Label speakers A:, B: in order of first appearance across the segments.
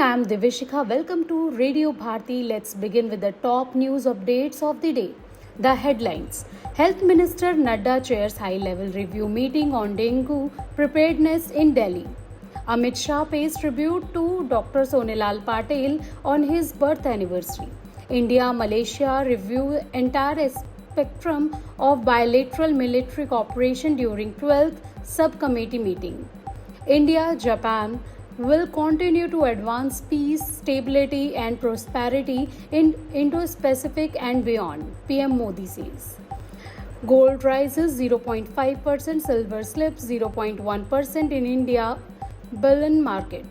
A: I am Divishika. Welcome to Radio Bharti. Let's begin with the top news updates of the day. The headlines. Health Minister Nadda chairs high-level review meeting on dengue preparedness in Delhi. Amit Shah pays tribute to Dr. Sonelal Patel on his birth anniversary. India-Malaysia review entire spectrum of bilateral military cooperation during 12th subcommittee meeting. India-Japan will continue to advance peace, stability, and prosperity in Indo-Pacific and beyond, PM Modi says. Gold rises 0.5%, silver slips 0.1% in India bullion market.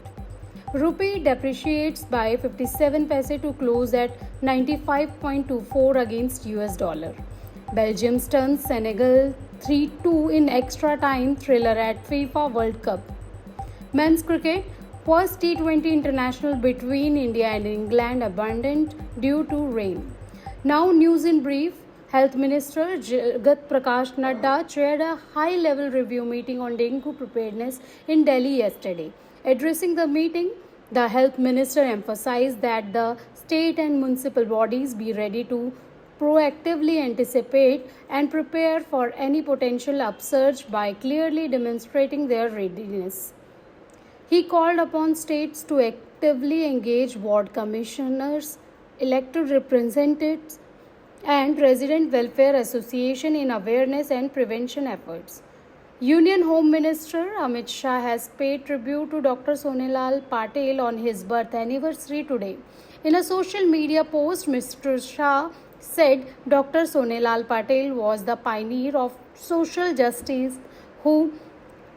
A: Rupee depreciates by 57 paise to close at 95.24 against US dollar. Belgium stuns Senegal 3-2 in extra time thriller at FIFA World Cup. Men's cricket, first T20 international between India and England abandoned due to rain. Now news in brief. Health Minister Jagat Prakash Nadda chaired a high-level review meeting on dengue preparedness in Delhi yesterday. Addressing the meeting, the Health Minister emphasized that the state and municipal bodies be ready to proactively anticipate and prepare for any potential upsurge by clearly demonstrating their readiness. He called upon states to actively engage ward commissioners, elected representatives, and resident welfare association in awareness and prevention efforts. Union Home Minister Amit Shah has paid tribute to Dr. Sonelal Patel on his birth anniversary today. In a social media post, Mr. Shah said Dr. Sonelal Patel was the pioneer of social justice who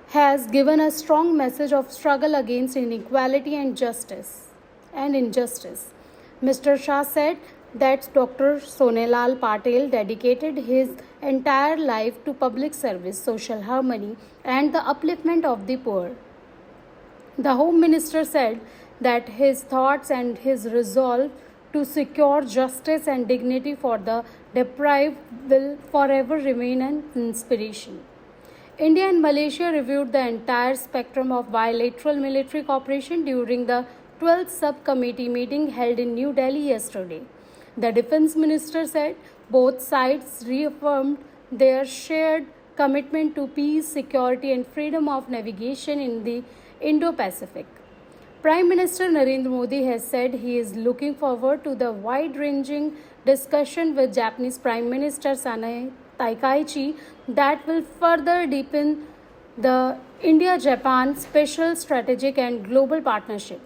A: has given a strong message of struggle against inequality and injustice. Mr. Shah said that Dr. Sonelal Patel dedicated his entire life to public service, social harmony, and the upliftment of the poor. The Home Minister said that his thoughts and his resolve to secure justice and dignity for the deprived will forever remain an inspiration. India and Malaysia reviewed the entire spectrum of bilateral military cooperation during the 12th subcommittee meeting held in New Delhi yesterday. The Defence Minister said both sides reaffirmed their shared commitment to peace, security, and freedom of navigation in the Indo-Pacific. Prime Minister Narendra Modi has said he is looking forward to the wide-ranging discussion with Japanese Prime Minister Sanae Takaichi that will further deepen the India-Japan special strategic and global partnership.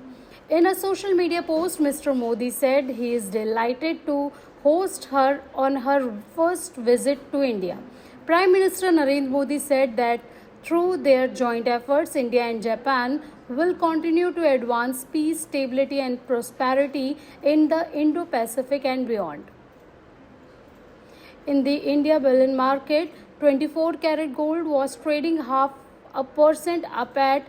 A: In a social media post, Mr. Modi said he is delighted to host her on her first visit to India. Prime Minister Narendra Modi said that through their joint efforts, India and Japan will continue to advance peace, stability, and prosperity in the Indo-Pacific and beyond. In the India bullion market, 24-karat gold was trading 0.5% up at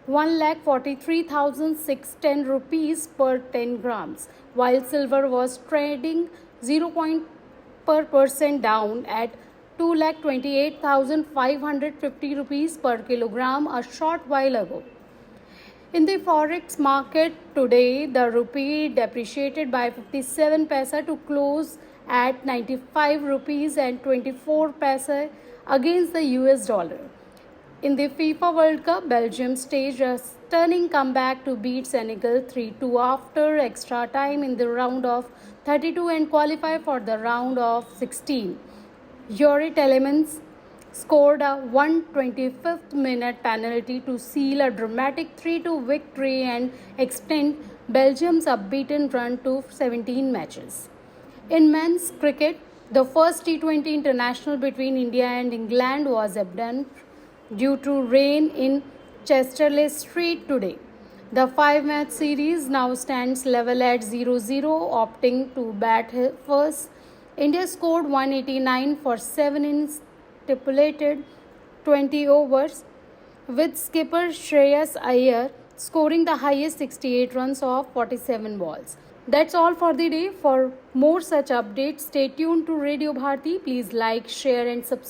A: 1,43,610 rupees per 10 grams, while silver was trading 0.1% down at 2,28,550 rupees per kilogram a short while ago. In the forex market today, the rupee depreciated by 57 paise to close at 95 rupees and 24 paise against the US dollar. In the FIFA World Cup, Belgium staged a stunning comeback to beat Senegal 3-2 after extra time in the round of 32 and qualify for the round of 16. Yuri Telemans scored a 125th minute penalty to seal a dramatic 3-2 victory and extend Belgium's unbeaten run to 17 matches. In men's cricket, the first T20 international between India and England was abandoned due to rain in Chesterley Street today. The 5-match series now stands level at 0-0, opting to bat first. India scored 189 for 7 in stipulated 20 overs, with skipper Shreyas Iyer scoring the highest 68 runs off 47 balls. That's all for the day. For more such updates, stay tuned to Radio Bharti. Please like, share, and subscribe.